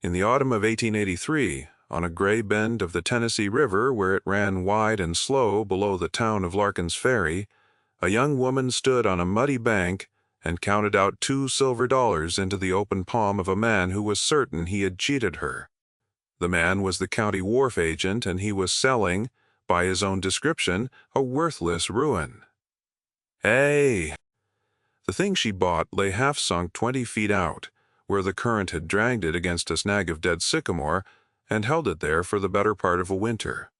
In the autumn of 1883, on a gray bend of the Tennessee River where it ran wide and slow below the town of Larkin's Ferry, a young woman stood on a muddy bank and counted out $2 silver into the open palm of a man who was certain he had cheated her. The man was the county wharf agent, and he was selling, by his own description, a worthless ruin. Hey! The thing she bought lay half-sunk 20 feet out, where the current had dragged it against a snag of dead sycamore and held it there for the better part of a winter.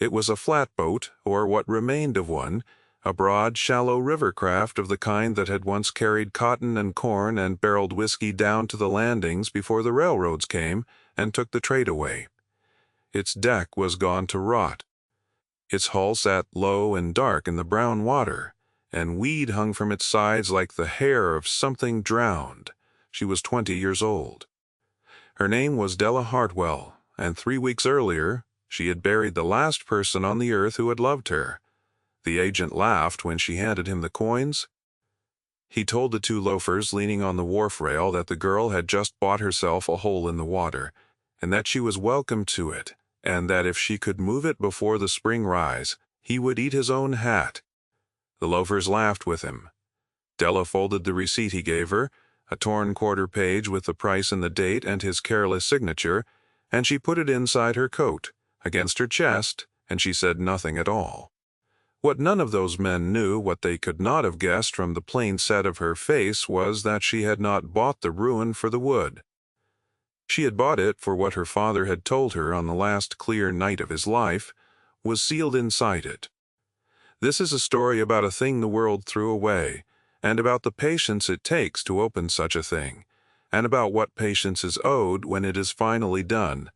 It was a flatboat, or what remained of one, a broad, shallow river craft of the kind that had once carried cotton and corn and barreled whiskey down to the landings before the railroads came and took the trade away. Its deck was gone to rot. Its hull sat low and dark in the brown water, and weed hung from its sides like the hair of something drowned. She was 20 years old. Her name was Della Hartwell, and 3 weeks earlier she had buried the last person on the earth who had loved her. The agent laughed when she handed him the coins. He told the two loafers leaning on the wharf rail that the girl had just bought herself a hole in the water, and that she was welcome to it, and that if she could move it before the spring rise, he would eat his own hat. The loafers laughed with him. Della folded the receipt he gave her, a torn quarter page with the price and the date and his careless signature, and she put it inside her coat, against her chest, and she said nothing at all. What none of those men knew, what they could not have guessed from the plain set of her face, was that she had not bought the ruin for the wood. She had bought it for what her father had told her on the last clear night of his life was sealed inside it. This is a story about a thing the world threw away, and about the patience it takes to open such a thing, and about what patience is owed when it is finally done.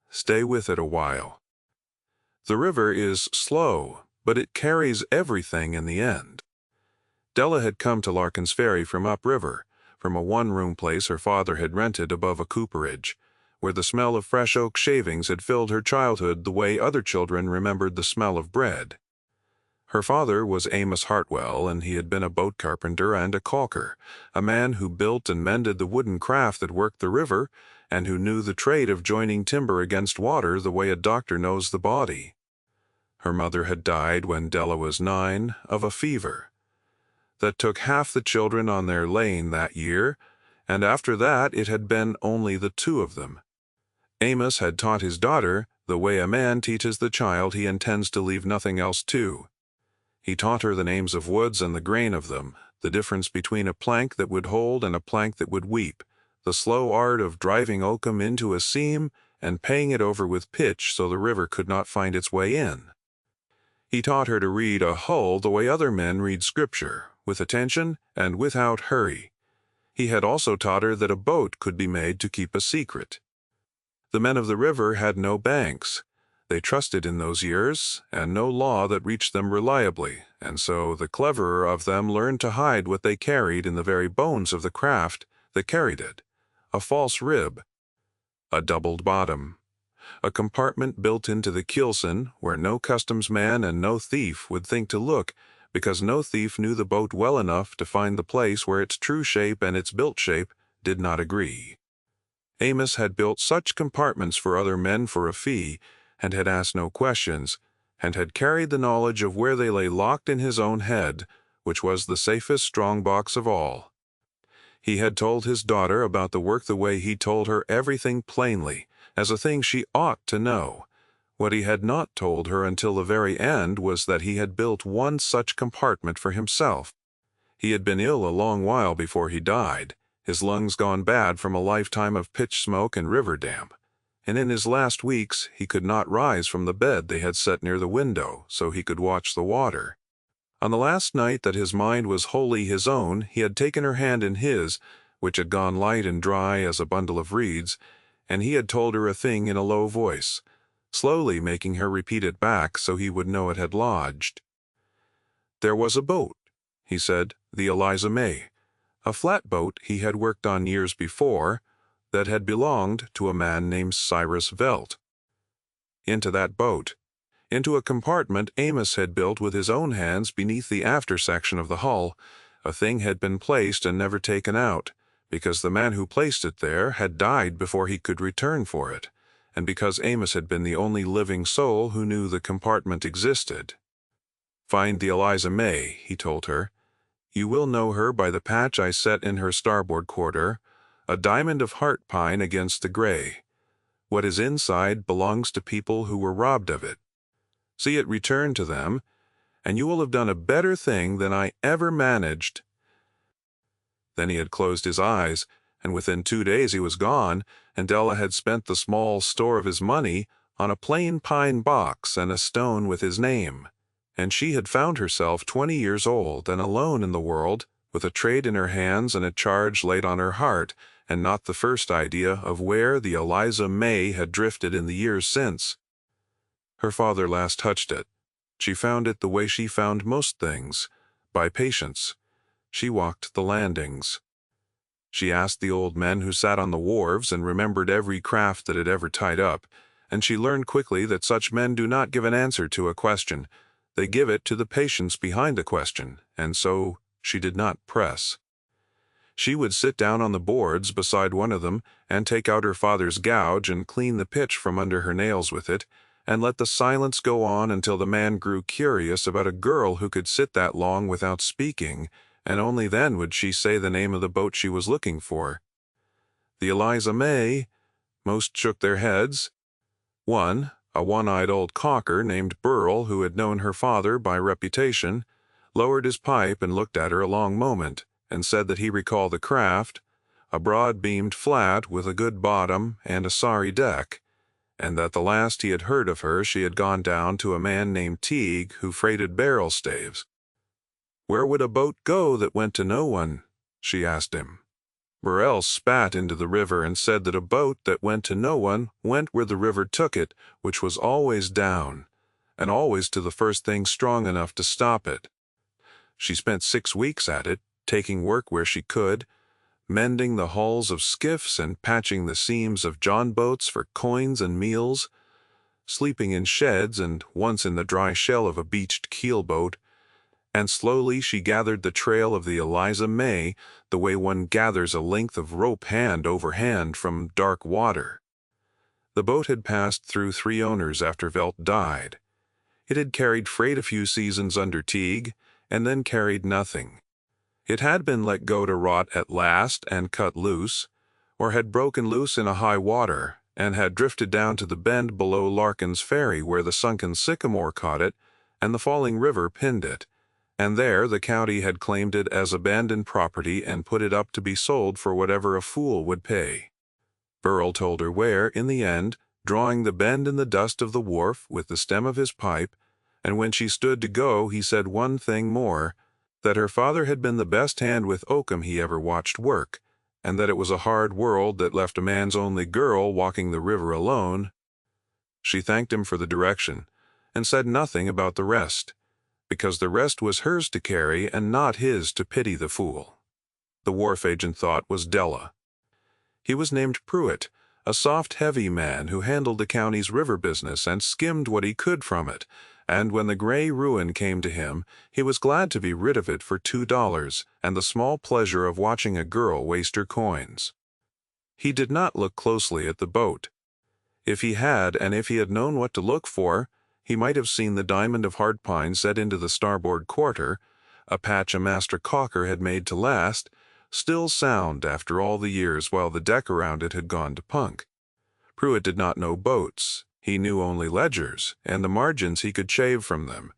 Stay with it a while. The river is slow, but it carries everything in the end. Della had come to Larkin's Ferry from upriver, from a one-room place her father had rented above a cooperage, where the smell of fresh oak shavings had filled her childhood the way other children remembered the smell of bread. Her father was Amos Hartwell, and he had been a boat carpenter and a caulker, a man who built and mended the wooden craft that worked the river, and who knew the trade of joining timber against water the way a doctor knows the body. Her mother had died when Della was 9, of a fever that took half the children on their lane that year, and after that it had been only the two of them. Amos had taught his daughter the way a man teaches the child he intends to leave nothing else to. He taught her the names of woods and the grain of them, the difference between a plank that would hold and a plank that would weep, the slow art of driving oakum into a seam and paying it over with pitch so the river could not find its way in. He taught her to read a hull the way other men read scripture, with attention and without hurry. He had also taught her that a boat could be made to keep a secret. The men of the river had no banks. They trusted in those years, and no law that reached them reliably, and so the cleverer of them learned to hide what they carried in the very bones of the craft that carried it, a false rib, a doubled bottom, a compartment built into the keelson where no customs man and no thief would think to look, because no thief knew the boat well enough to find the place where its true shape and its built shape did not agree. Amos had built such compartments for other men for a fee, and had asked no questions, and had carried the knowledge of where they lay locked in his own head, which was the safest strong box of all. He had told his daughter about the work the way he told her everything plainly, as a thing she ought to know. What he had not told her until the very end was that he had built one such compartment for himself. He had been ill a long while before he died, his lungs gone bad from a lifetime of pitch smoke and river damp, and in his last weeks he could not rise from the bed they had set near the window so he could watch the water. On the last night that his mind was wholly his own, he had taken her hand in his, which had gone light and dry as a bundle of reeds, and he had told her a thing in a low voice, slowly making her repeat it back so he would know it had lodged. There was a boat, he said, the Eliza May, a flatboat he had worked on years before, that had belonged to a man named Cyrus Velt. Into that boat, into a compartment Amos had built with his own hands beneath the after section of the hull, a thing had been placed and never taken out, because the man who placed it there had died before he could return for it, and because Amos had been the only living soul who knew the compartment existed. "Find the Eliza May," he told her. "You will know her by the patch I set in her starboard quarter, a diamond of heart pine against the gray. What is inside belongs to people who were robbed of it. See it return to them, and you will have done a better thing than I ever managed." Then he had closed his eyes, and within 2 days he was gone, and Della had spent the small store of his money on a plain pine box and a stone with his name. And she had found herself 20 years old and alone in the world, with a trade in her hands and a charge laid on her heart, and not the first idea of where the Eliza May had drifted in the years since. Her father last touched it. She found it the way she found most things, by patience. She walked the landings. She asked the old men who sat on the wharves and remembered every craft that had ever tied up, and she learned quickly that such men do not give an answer to a question. They give it to the patience behind the question, and so she did not press. She would sit down on the boards beside one of them and take out her father's gouge and clean the pitch from under her nails with it, and let the silence go on until the man grew curious about a girl who could sit that long without speaking, and only then would she say the name of the boat she was looking for. The Eliza May. Most shook their heads. One, a one-eyed old caulker named Burl, who had known her father by reputation, lowered his pipe and looked at her a long moment, and said that he recalled the craft, a broad-beamed flat with a good bottom and a sorry deck, and that the last he had heard of her she had gone down to a man named Teague who freighted barrel staves. "Where would a boat go that went to no one?" she asked him. Burrell spat into the river and said that a boat that went to no one went where the river took it, which was always down, and always to the first thing strong enough to stop it. She spent 6 weeks at it, taking work where she could, mending the hulls of skiffs and patching the seams of John boats for coins and meals, sleeping in sheds and once in the dry shell of a beached keelboat, and slowly she gathered the trail of the Eliza May the way one gathers a length of rope hand over hand from dark water. The boat had passed through 3 owners after Velt died. It had carried freight a few seasons under Teague, and then carried nothing. It had been let go to rot at last and cut loose, or had broken loose in a high water, and had drifted down to the bend below Larkin's Ferry where the sunken sycamore caught it, and the falling river pinned it. And there the county had claimed it as abandoned property and put it up to be sold for whatever a fool would pay. Burl told her where, in the end, drawing the bend in the dust of the wharf with the stem of his pipe, and when she stood to go he said one thing more, that her father had been the best hand with oakum he ever watched work, and that it was a hard world that left a man's only girl walking the river alone. She thanked him for the direction, and said nothing about the rest, because the rest was hers to carry and not his to pity the fool. The wharf agent thought was Della. He was named Pruitt, a soft, heavy man who handled the county's river business and skimmed what he could from it, and when the gray ruin came to him, he was glad to be rid of it for $2 and the small pleasure of watching a girl waste her coins. He did not look closely at the boat. If he had, and if he had known what to look for, he might have seen the diamond of hard pine set into the starboard quarter, a patch a master caulker had made to last, still sound after all the years while the deck around it had gone to punk. Pruitt did not know boats. He knew only ledgers, and the margins he could shave from them,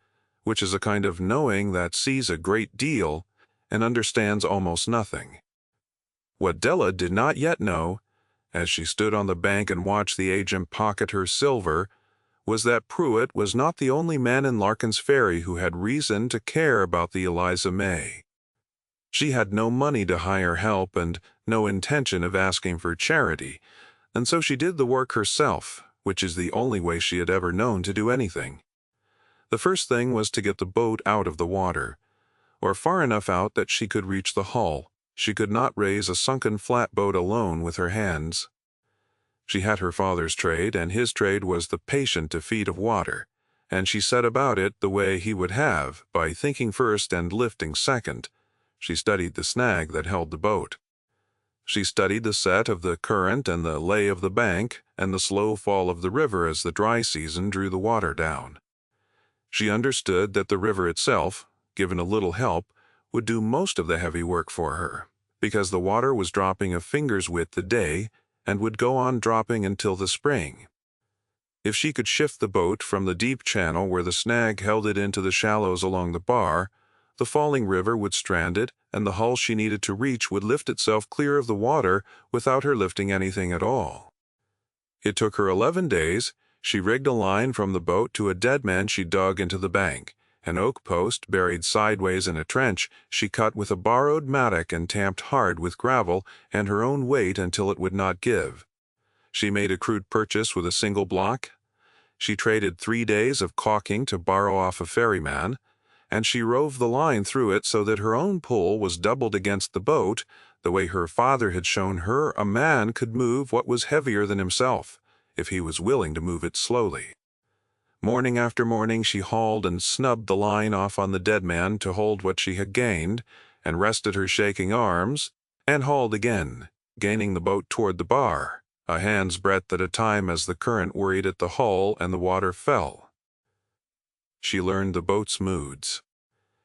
which is a kind of knowing that sees a great deal and understands almost nothing. What Della did not yet know, as she stood on the bank and watched the agent pocket her silver, was that Pruitt was not the only man in Larkin's Ferry who had reason to care about the Eliza May. She had no money to hire help and no intention of asking for charity, and so she did the work herself, which is the only way she had ever known to do anything. The first thing was to get the boat out of the water, or far enough out that she could reach the hull. She could not raise a sunken flatboat alone with her hands. She had her father's trade, and his trade was the patient defeat of water, and she set about it the way he would have, by thinking first and lifting second. She studied the snag that held the boat. She studied the set of the current and the lay of the bank and the slow fall of the river as the dry season drew the water down. She understood that the river itself, given a little help, would do most of the heavy work for her, because the water was dropping a finger's width a day and would go on dropping until the spring. If she could shift the boat from the deep channel where the snag held it into the shallows along the bar, the falling river would strand it, and the hull she needed to reach would lift itself clear of the water without her lifting anything at all. It took her 11 days. She rigged a line from the boat to a dead man she dug into the bank. An oak post buried sideways in a trench she cut with a borrowed mattock and tamped hard with gravel and her own weight until it would not give. She made a crude purchase with a single block. She traded 3 days of caulking to borrow off a ferryman, and she rove the line through it so that her own pull was doubled against the boat, the way her father had shown her a man could move what was heavier than himself, if he was willing to move it slowly. Morning after morning she hauled and snubbed the line off on the dead man to hold what she had gained, and rested her shaking arms, and hauled again, gaining the boat toward the bar, a hand's breadth at a time as the current worried at the hull and the water fell. She learned the boat's moods.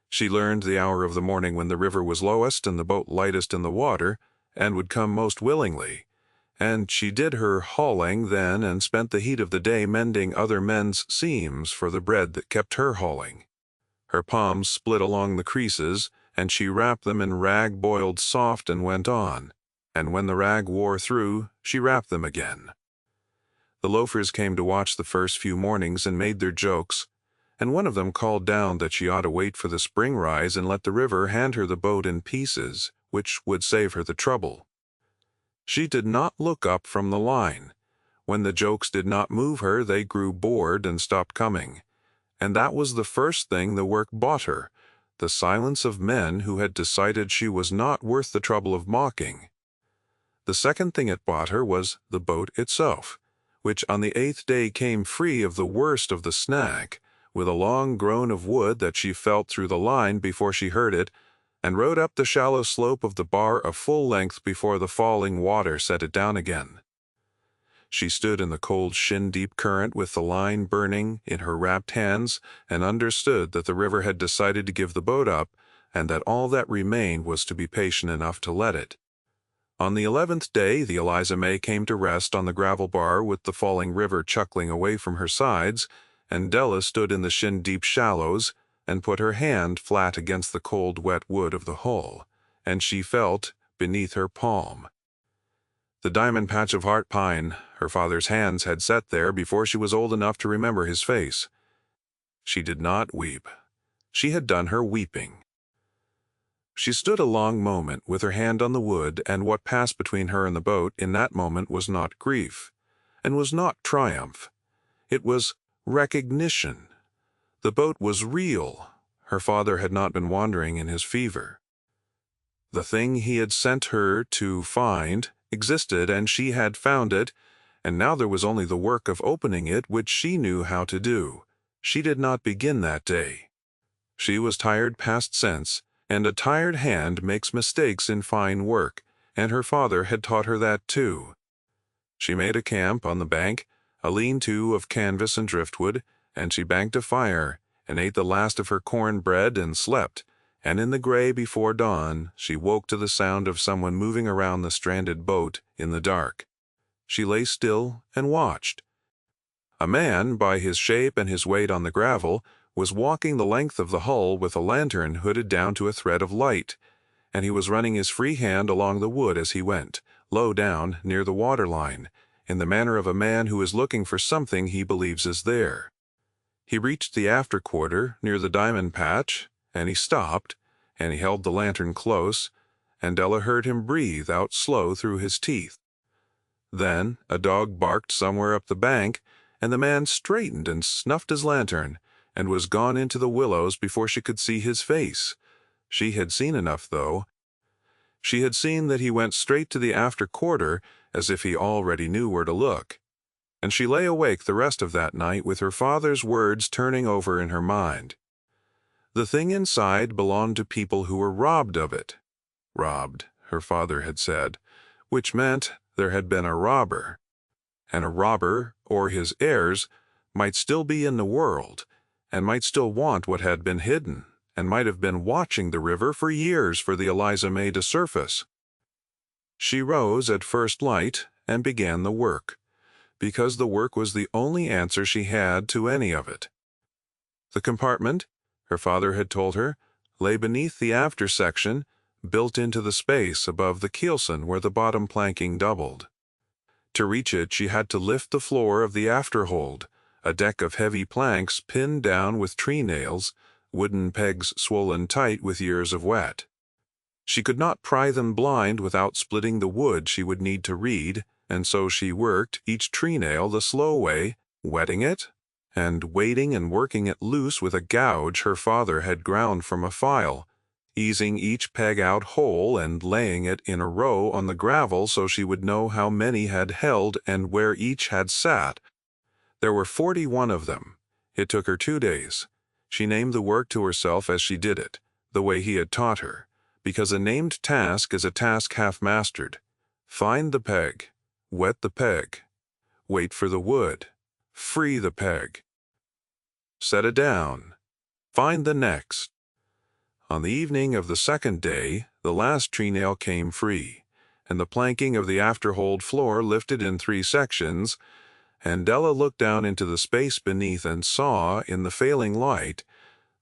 She learned the hour of the morning when the river was lowest and the boat lightest in the water, and would come most willingly, and she did her hauling then and spent the heat of the day mending other men's seams for the bread that kept her hauling. Her palms split along the creases, and she wrapped them in rag boiled soft and went on, and when the rag wore through, she wrapped them again. The loafers came to watch the first few mornings and made their jokes, and one of them called down that she ought to wait for the spring rise and let the river hand her the boat in pieces, which would save her the trouble. She did not look up from the line. When the jokes did not move her, they grew bored and stopped coming. And that was the first thing the work bought her, the silence of men who had decided she was not worth the trouble of mocking. The second thing it bought her was the boat itself, which on the 8th day came free of the worst of the snag, with a long groan of wood that she felt through the line before she heard it, and rode up the shallow slope of the bar a full length before the falling water set it down again. She stood in the cold shin-deep current with the line burning in her wrapped hands, and understood that the river had decided to give the boat up, and that all that remained was to be patient enough to let it. On the 11th day the Eliza May came to rest on the gravel bar with the falling river chuckling away from her sides, and Della stood in the shin-deep shallows and put her hand flat against the cold wet wood of the hull, and she felt beneath her palm the diamond patch of heart pine her father's hands had set there before she was old enough to remember his face. She did not weep. She had done her weeping. She stood a long moment with her hand on the wood, and what passed between her and the boat in that moment was not grief, and was not triumph. It was recognition. The boat was real. Her father had not been wandering in his fever. The thing he had sent her to find existed, and she had found it, and now there was only the work of opening it which she knew how to do. She did not begin that day. She was tired past sense, and a tired hand makes mistakes in fine work, and her father had taught her that too. She made a camp on the bank, a lean-to of canvas and driftwood, and she banked a fire, and ate the last of her corn bread and slept, and in the gray before dawn she woke to the sound of someone moving around the stranded boat in the dark. She lay still and watched. A man, by his shape and his weight on the gravel, was walking the length of the hull with a lantern hooded down to a thread of light, and he was running his free hand along the wood as he went, low down near the water line, in the manner of a man who is looking for something he believes is there. He reached the after quarter near the diamond patch, and he stopped, and he held the lantern close, and Della heard him breathe out slow through his teeth. Then a dog barked somewhere up the bank, and the man straightened and snuffed his lantern, and was gone into the willows before she could see his face. She had seen enough, though. She had seen that he went straight to the after quarter, as if he already knew where to look. And she lay awake the rest of that night with her father's words turning over in her mind. The thing inside belonged to people who were robbed of it. Robbed, her father had said. which meant there had been a robber, and a robber, or his heirs, might still be in the world, and might still want what had been hidden, and might have been watching the river for years for the Eliza May to surface. She rose at first light and began the work, because the work was the only answer she had to any of it. The compartment, her father had told her, lay beneath the after section, built into the space above the keelson where the bottom planking doubled. To reach it, she had to lift the floor of the afterhold, a deck of heavy planks pinned down with tree nails, wooden pegs swollen tight with years of wet. She could not pry them blind without splitting the wood she would need to read, and so she worked each tree nail the slow way, wetting it, and weighting and working it loose with a gouge her father had ground from a file, easing each peg out whole and laying it in a row on the gravel so she would know how many had held and where each had sat. There were 41 of them. It took her 2 days. She named the work to herself as she did it, the way he had taught her, because a named task is a task half-mastered. Find the peg, wet the peg, wait for the wood, free the peg, set it down, find the next. On the evening of the second day, the last tree nail came free, and the planking of the afterhold floor lifted in 3 sections, and Della looked down into the space beneath and saw, in the failing light,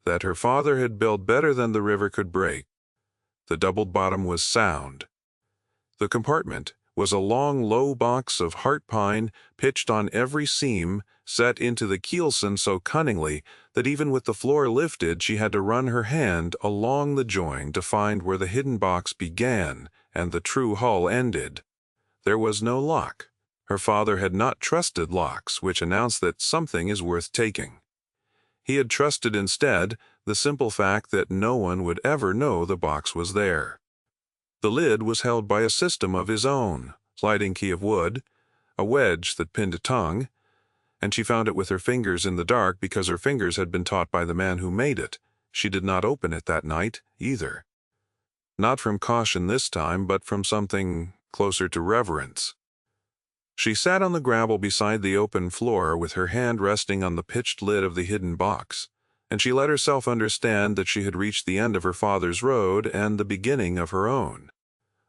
that her father had built better than the river could break. The doubled bottom was sound. The compartment was a long, low box of heart pine pitched on every seam, set into the keelson so cunningly that even with the floor lifted she had to run her hand along the join to find where the hidden box began and the true hull ended. There was no lock. Her father had not trusted locks, which announced that something is worth taking. He had trusted instead the simple fact that no one would ever know the box was there. The lid was held by a system of his own, sliding key of wood, a wedge that pinned a tongue, and she found it with her fingers in the dark because her fingers had been taught by the man who made it. She did not open it that night, either. Not from caution this time, but from something closer to reverence. She sat on the gravel beside the open floor with her hand resting on the pitched lid of the hidden box, and she let herself understand that she had reached the end of her father's road and the beginning of her own.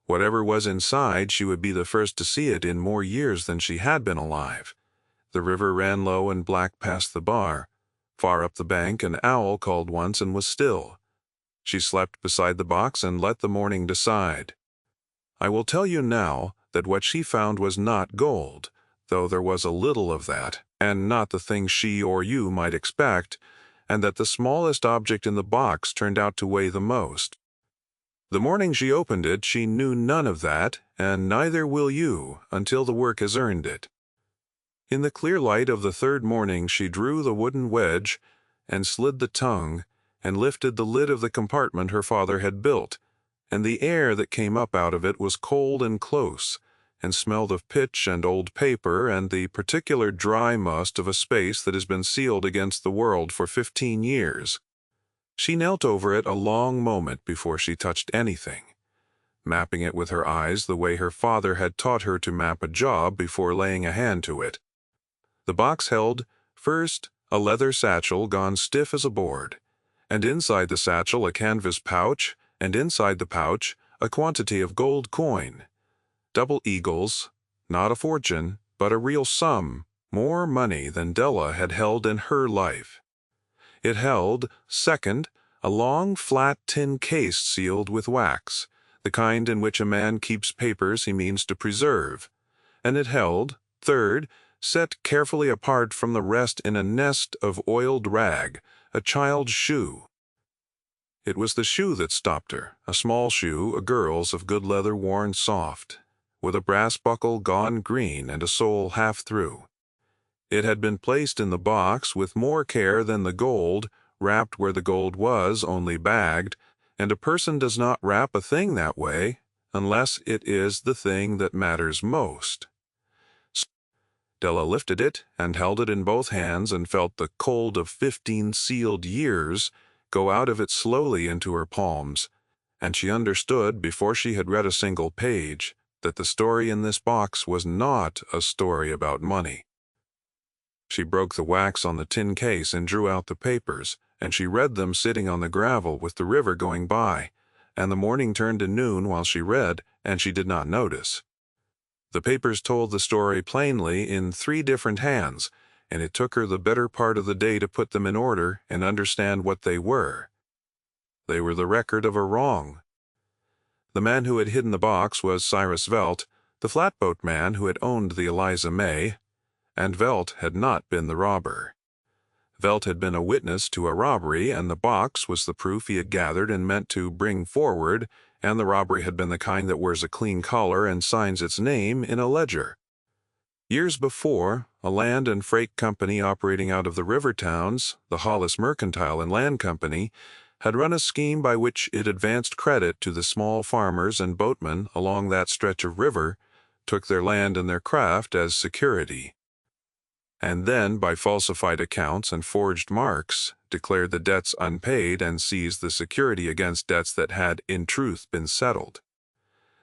Whatever was inside, she would be the first to see it in more years than she had been alive. The river ran low and black past the bar. Far up the bank an owl called once and was still. She slept beside the box and let the morning decide. I will tell you now that what she found was not gold, though there was a little of that, and not the thing she or you might expect, and that the smallest object in the box turned out to weigh the most. The morning she opened it, she knew none of that, and neither will you until the work has earned it. In the clear light of the third morning she drew the wooden wedge and slid the tongue and lifted the lid of the compartment her father had built, and the air that came up out of it was cold and close, and smelled of pitch and old paper and the particular dry must of a space that has been sealed against the world for 15 years. She knelt over it a long moment before she touched anything, mapping it with her eyes the way her father had taught her to map a job before laying a hand to it. The box held, first, a leather satchel gone stiff as a board, and inside the satchel a canvas pouch, and inside the pouch a quantity of gold coin. Double eagles, not a fortune, but a real sum, more money than Della had held in her life. It held, second, a long, flat tin case sealed with wax, the kind in which a man keeps papers he means to preserve, and it held, third, set carefully apart from the rest in a nest of oiled rag, a child's shoe. It was the shoe that stopped her, a small shoe, a girl's, of good leather worn soft, with a brass buckle gone green and a sole half through. It had been placed in the box with more care than the gold, wrapped where the gold was, only bagged, and a person does not wrap a thing that way unless it is the thing that matters most. Della lifted it and held it in both hands and felt the cold of 15 sealed years go out of it slowly into her palms, and she understood before she had read a single page that the story in this box was not a story about money. She broke the wax on the tin case and drew out the papers, and she read them sitting on the gravel with the river going by, and the morning turned to noon while she read, and she did not notice. The papers told the story plainly in 3 different hands, and it took her the better part of the day to put them in order and understand what they were. They were the record of a wrong. The man who had hidden the box was Cyrus Velt, the flatboat man who had owned the Eliza May, and Velt had not been the robber. Velt had been a witness to a robbery, and the box was the proof he had gathered and meant to bring forward, and the robbery had been the kind that wears a clean collar and signs its name in a ledger. Years before, a land and freight company operating out of the river towns, the Hollis Mercantile and Land Company, had run a scheme by which it advanced credit to the small farmers and boatmen along that stretch of river, took their land and their craft as security, and then, by falsified accounts and forged marks, declared the debts unpaid and seized the security against debts that had, in truth, been settled.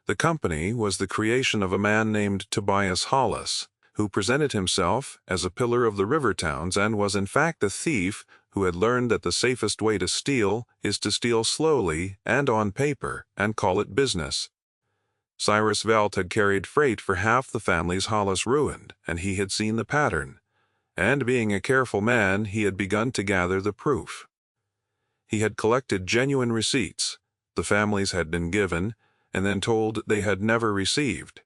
The company was the creation of a man named Tobias Hollis, who presented himself as a pillar of the river towns and was in fact a thief who had learned that the safest way to steal is to steal slowly and on paper and call it business. Cyrus Velt had carried freight for half the families Hollis ruined, and he had seen the pattern. And being a careful man, he had begun to gather the proof. He had collected genuine receipts the families had been given, and then told they had never received.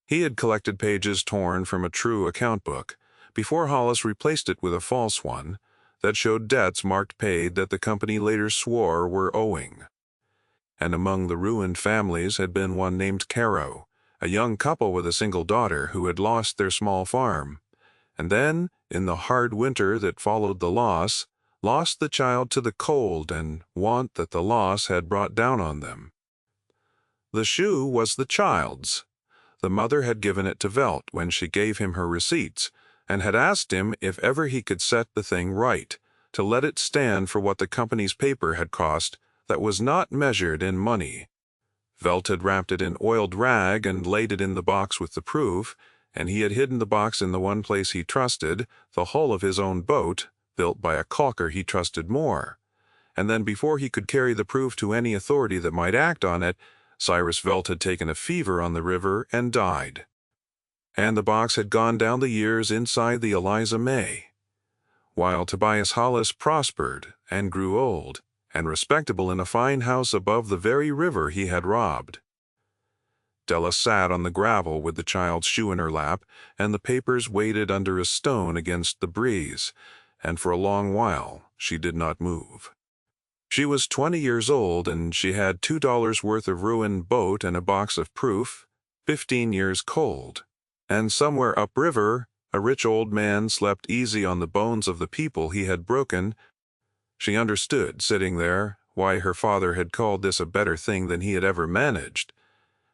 He had collected pages torn from a true account book, before Hollis replaced it with a false one, that showed debts marked paid that the company later swore were owing. And among the ruined families had been one named Caro, a young couple with a single daughter who had lost their small farm, and then, in the hard winter that followed the loss the child to the cold and want that the loss had brought down on them. The shoe was the child's. The mother had given it to Velt when she gave him her receipts, and had asked him if ever he could set the thing right, to let it stand for what the company's paper had cost that was not measured in money. Velt had wrapped it in oiled rag and laid it in the box with the proof, and he had hidden the box in the one place he trusted, the hull of his own boat, built by a caulker he trusted more. And then before he could carry the proof to any authority that might act on it, Cyrus Velt had taken a fever on the river and died. And the box had gone down the years inside the Eliza May, while Tobias Hollis prospered and grew old and respectable in a fine house above the very river he had robbed. Della sat on the gravel with the child's shoe in her lap, and the papers waited under a stone against the breeze, and for a long while she did not move. She was 20 years old, and she had $2 worth of ruined boat and a box of proof, 15 years cold. And somewhere upriver, a rich old man slept easy on the bones of the people he had broken. She understood, sitting there, why her father had called this a better thing than he had ever managed.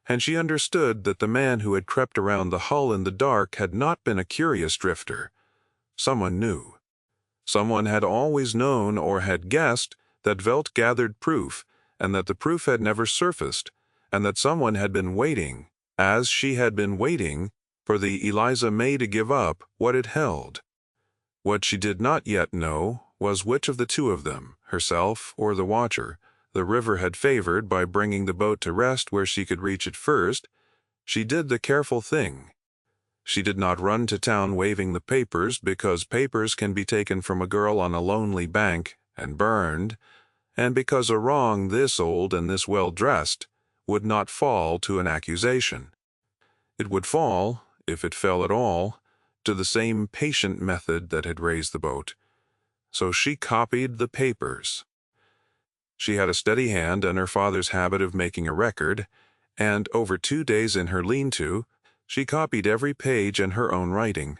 And she understood that the man who had crept around the hull in the dark had not been a curious drifter. Someone knew. Someone had always known or had guessed that Velt gathered proof, and that the proof had never surfaced, and that someone had been waiting, as she had been waiting, for the Eliza May to give up what it held. What she did not yet know was which of the two of them, herself or the watcher, the river had favored by bringing the boat to rest where she could reach it first. She did the careful thing. She did not run to town waving the papers, because papers can be taken from a girl on a lonely bank and burned, and because a wrong this old and this well-dressed would not fall to an accusation. It would fall, if it fell at all, to the same patient method that had raised the boat. So she copied the papers. She had a steady hand and her father's habit of making a record, and over 2 days in her lean-to, she copied every page in her own writing,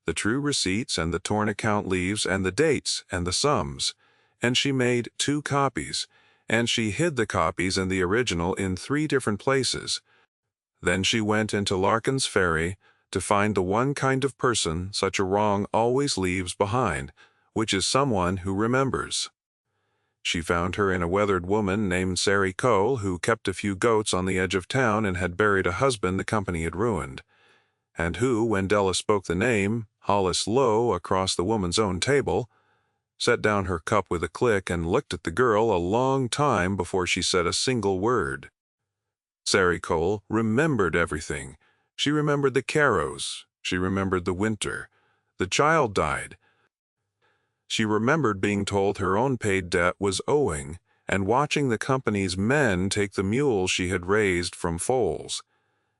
the true receipts and the torn account leaves and the dates and the sums, and she made 2 copies, and she hid the copies and the original in 3 different places. Then she went into Larkin's Ferry to find the one kind of person such a wrong always leaves behind, which is someone who remembers. She found her in a weathered woman named Sari Cole, who kept a few goats on the edge of town and had buried a husband the company had ruined, and who, when Della spoke the name, Hollis Lowe, across the woman's own table, set down her cup with a click and looked at the girl a long time before she said a single word. Sari Cole remembered everything. She remembered the Carows. She remembered the winter. The child died. She remembered being told her own paid debt was owing, and watching the company's men take the mules she had raised from foals.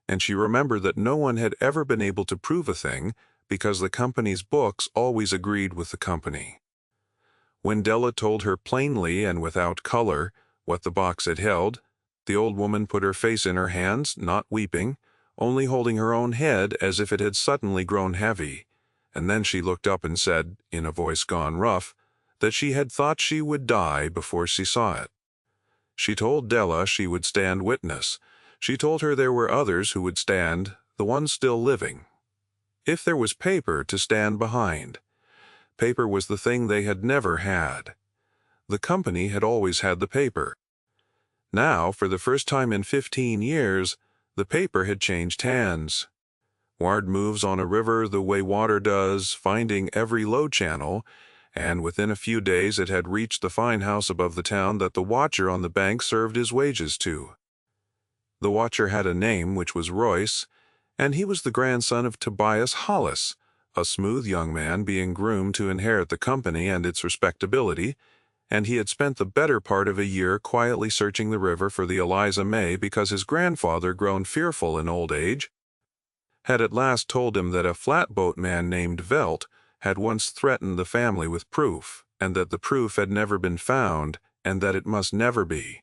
And she remembered that no one had ever been able to prove a thing because the company's books always agreed with the company. When Della told her plainly and without color what the box had held, the old woman put her face in her hands, not weeping, only holding her own head as if it had suddenly grown heavy, and then she looked up and said, in a voice gone rough, that she had thought she would die before she saw it. She told Della she would stand witness. She told her there were others who would stand, the ones still living. If there was paper to stand behind. Paper was the thing they had never had. The company had always had the paper. Now, for the first time in 15 years, the paper had changed hands. Ward moves on a river the way water does, finding every low channel, and within a few days it had reached the fine house above the town that the watcher on the bank served his wages to. The watcher had a name which was Royce, and he was the grandson of Tobias Hollis, a smooth young man being groomed to inherit the company and its respectability, and he had spent the better part of a year quietly searching the river for the Eliza May because his grandfather, grown fearful in old age, had at last told him that a flatboat man named Velt had once threatened the family with proof, and that the proof had never been found, and that it must never be.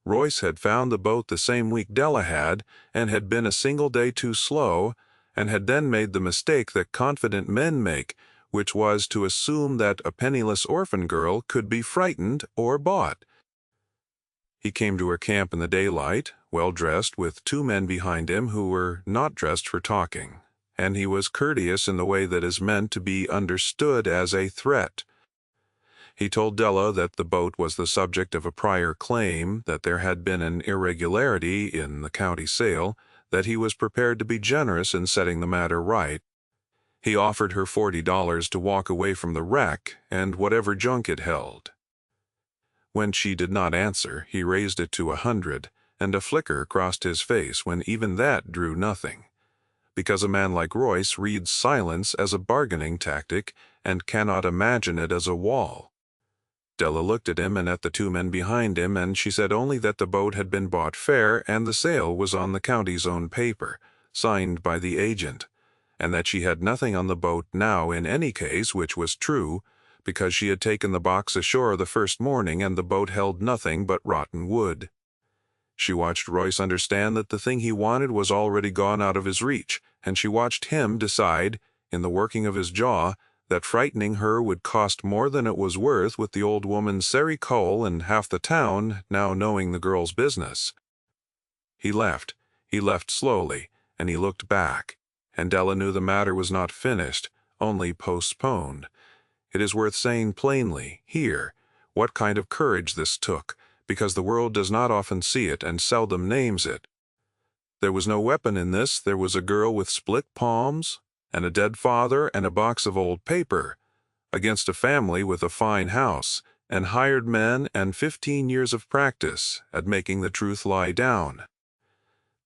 Royce had found the boat the same week Della had, and had been a single day too slow, and had then made the mistake that confident men make, which was to assume that a penniless orphan girl could be frightened or bought. He came to her camp in the daylight, well-dressed, with 2 men behind him who were not dressed for talking, and he was courteous in the way that is meant to be understood as a threat. He told Della that the boat was the subject of a prior claim, that there had been an irregularity in the county sale, that he was prepared to be generous in setting the matter right. He offered her $40 to walk away from the wreck and whatever junk it held. When she did not answer, he raised it to 100, and a flicker crossed his face when even that drew nothing, because a man like Royce reads silence as a bargaining tactic and cannot imagine it as a wall. Della looked at him and at the 2 men behind him, and she said only that the boat had been bought fair and the sale was on the county's own paper, signed by the agent, and that she had nothing on the boat now in any case, which was true, because she had taken the box ashore the first morning and the boat held nothing but rotten wood. She watched Royce understand that the thing he wanted was already gone out of his reach, and she watched him decide, in the working of his jaw, that frightening her would cost more than it was worth with the old woman Sari Cole and half the town now knowing the girl's business. He left slowly, and he looked back, and Della knew the matter was not finished, only postponed. It is worth saying plainly, here, what kind of courage this took, because the world does not often see it and seldom names it. There was no weapon in this. There was a girl with split palms, and a dead father, and a box of old paper, against a family with a fine house, and hired men, and 15 years of practice at making the truth lie down.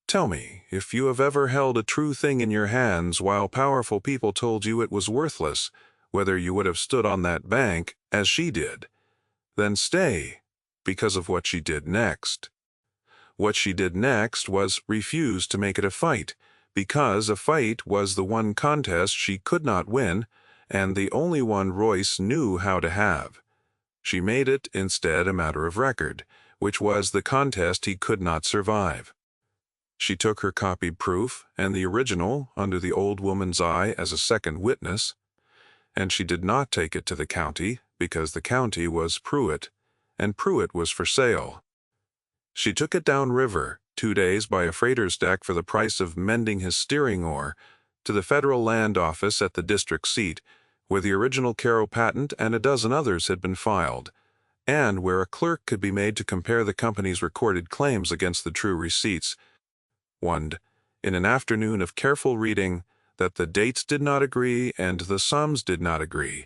Tell me, if you have ever held a true thing in your hands while powerful people told you it was worthless, whether you would have stood on that bank, as she did. Then stay, because of what she did next. What she did next was refuse to make it a fight, because a fight was the one contest she could not win, and the only one Royce knew how to have. She made it, instead, a matter of record, which was the contest he could not survive. She took her copied proof, and the original, under the old woman's eye as a second witness, and she did not take it to the county, because the county was Pruitt, and Pruitt was for sale. She took it down river, 2 days by a freighter's deck for the price of mending his steering oar, to the federal land office at the district seat, where the original Caro patent and a dozen others had been filed, and where a clerk could be made to compare the company's recorded claims against the true receipts. One, in an afternoon of careful reading, that the dates did not agree and the sums did not agree,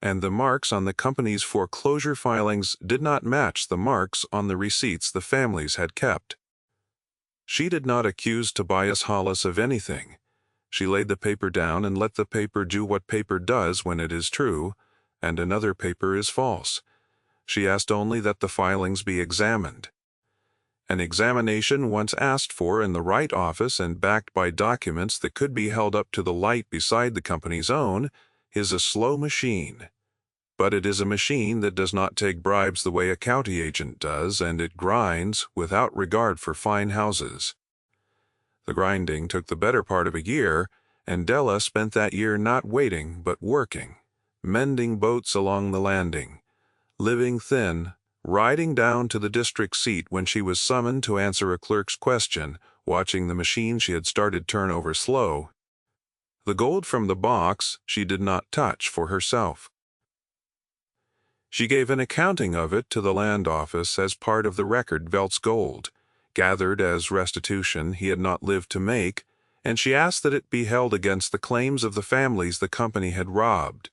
and the marks on the company's foreclosure filings did not match the marks on the receipts the families had kept. She did not accuse Tobias Hollis of anything. She laid the paper down and let the paper do what paper does when it is true, and another paper is false. She asked only that the filings be examined. An examination once asked for in the right office and backed by documents that could be held up to the light beside the company's own is a slow machine. But it is a machine that does not take bribes the way a county agent does, and it grinds without regard for fine houses. The grinding took the better part of a year, and Della spent that year not waiting but working, mending boats along the landing, living thin, riding down to the district seat when she was summoned to answer a clerk's question, watching the machine she had started turn over slow. The gold from the box she did not touch for herself. She gave an accounting of it to the land office as part of the record Velt's gold, gathered as restitution he had not lived to make, and she asked that it be held against the claims of the families the company had robbed.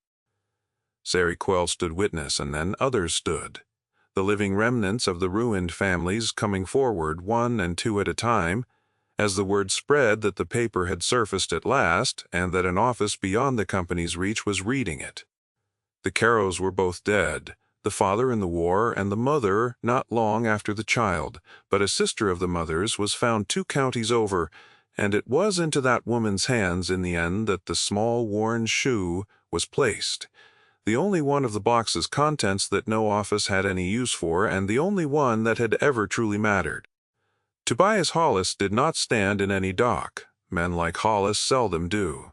Sari Quell stood witness, and then others stood, the living remnants of the ruined families coming forward one and two at a time, as the word spread that the paper had surfaced at last and that an office beyond the company's reach was reading it. The Carrows were both dead, the father in the war and the mother not long after the child, but a sister of the mother's was found 2 counties over, and it was into that woman's hands in the end that the small worn shoe was placed, the only one of the box's contents that no office had any use for, and the only one that had ever truly mattered. Tobias Hollis did not stand in any dock. Men like Hollis seldom do.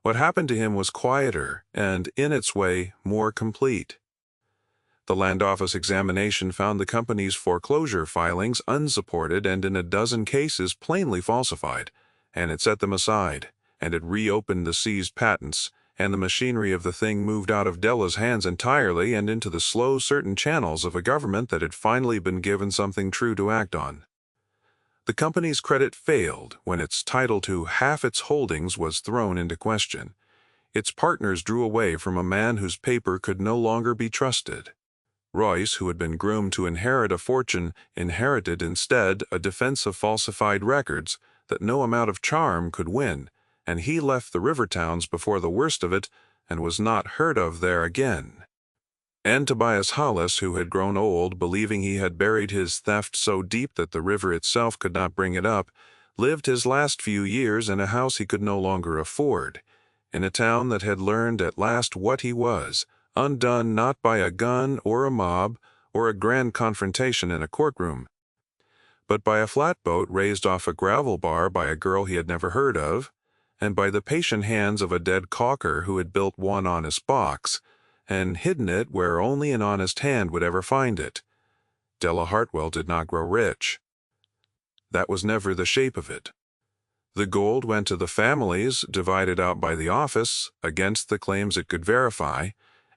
What happened to him was quieter and, in its way, more complete. The land office examination found the company's foreclosure filings unsupported and in a dozen cases plainly falsified, and it set them aside, and it reopened the seized patents, and the machinery of the thing moved out of Della's hands entirely and into the slow, certain channels of a government that had finally been given something true to act on. The company's credit failed when its title to half its holdings was thrown into question. Its partners drew away from a man whose paper could no longer be trusted. Royce, who had been groomed to inherit a fortune, inherited instead a defense of falsified records that no amount of charm could win, and he left the river towns before the worst of it and was not heard of there again. And Tobias Hollis, who had grown old, believing he had buried his theft so deep that the river itself could not bring it up, lived his last few years in a house he could no longer afford, in a town that had learned at last what he was, undone not by a gun or a mob or a grand confrontation in a courtroom, but by a flatboat raised off a gravel bar by a girl he had never heard of, and by the patient hands of a dead caulker who had built one honest box, and hidden it where only an honest hand would ever find it. Della Hartwell did not grow rich. That was never the shape of it. The gold went to the families, divided out by the office, against the claims it could verify,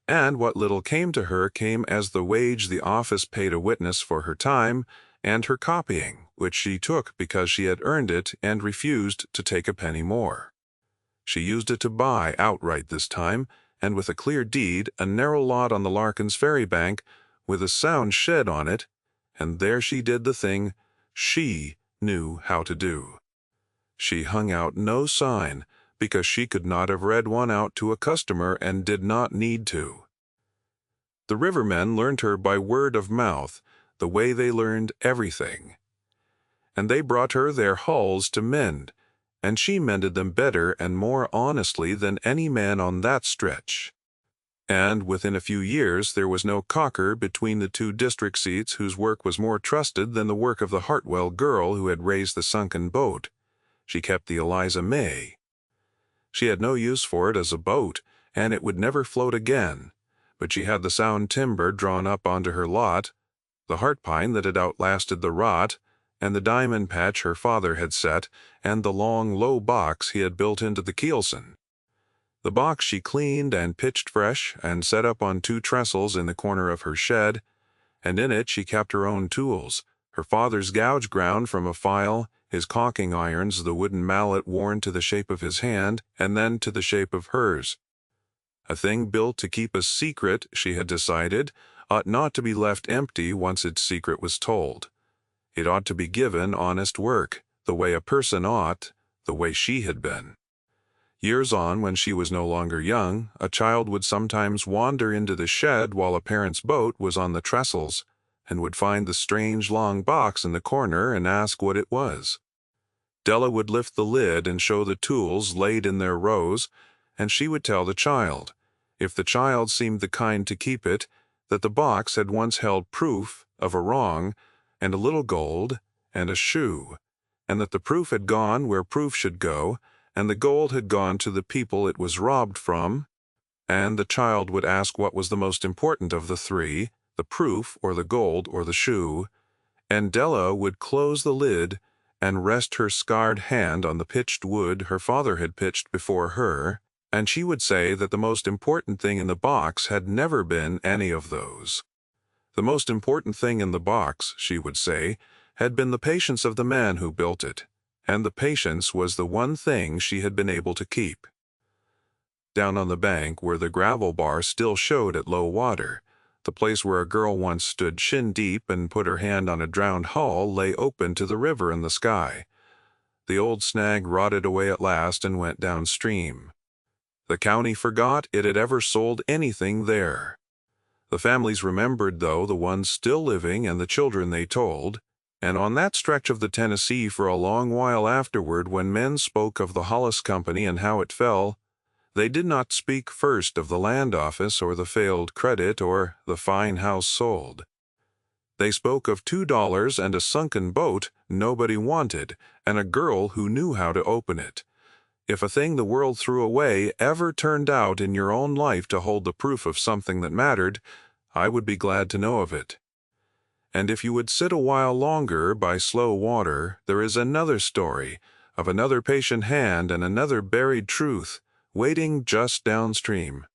and what little came to her came as the wage the office paid a witness for her time and her copying, which she took because she had earned it and refused to take a penny more. She used it to buy outright this time, and with a clear deed, a narrow lot on the Larkins ferry bank, with a sound shed on it, and there she did the thing she knew how to do. She hung out no sign, because she could not have read one out to a customer and did not need to. The rivermen learned her by word of mouth, the way they learned everything. And they brought her their hulls to mend, and she mended them better and more honestly than any man on that stretch. And within a few years there was no caulker between the 2 district seats whose work was more trusted than the work of the Hartwell girl who had raised the sunken boat. She kept the Eliza May. She had no use for it as a boat, and it would never float again, but she had the sound timber drawn up onto her lot, the heart pine that had outlasted the rot, and the diamond patch her father had set, and the long, low box he had built into the keelson. The box she cleaned and pitched fresh and set up on 2 trestles in the corner of her shed, and in it she kept her own tools, her father's gouge ground from a file, his caulking irons, the wooden mallet worn to the shape of his hand, and then to the shape of hers. A thing built to keep a secret, she had decided, ought not to be left empty once its secret was told. It ought to be given honest work, the way a person ought, the way she had been. Years on, when she was no longer young, a child would sometimes wander into the shed while a parent's boat was on the trestles, and would find the strange long box in the corner and ask what it was. Della would lift the lid and show the tools laid in their rows, and she would tell the child, if the child seemed the kind to keep it, that the box had once held proof of a wrong, and a little gold, and a shoe, and that the proof had gone where proof should go, and the gold had gone to the people it was robbed from, and the child would ask what was the most important of the three, the proof or the gold or the shoe, and Della would close the lid and rest her scarred hand on the pitched wood her father had pitched before her, and she would say that the most important thing in the box had never been any of those. The most important thing in the box, she would say, had been the patience of the man who built it, and the patience was the one thing she had been able to keep. Down on the bank, where the gravel bar still showed at low water, the place where a girl once stood shin-deep and put her hand on a drowned hull lay open to the river and the sky. The old snag rotted away at last and went downstream. The county forgot it had ever sold anything there. The families remembered, though, the ones still living and the children they told, and on that stretch of the Tennessee for a long while afterward, when men spoke of the Hollis Company and how it fell, they did not speak first of the land office or the failed credit or the fine house sold. They spoke of $2 and a sunken boat nobody wanted, and a girl who knew how to open it. If a thing the world threw away ever turned out in your own life to hold the proof of something that mattered, I would be glad to know of it. And if you would sit a while longer by slow water, there is another story of another patient hand and another buried truth waiting just downstream.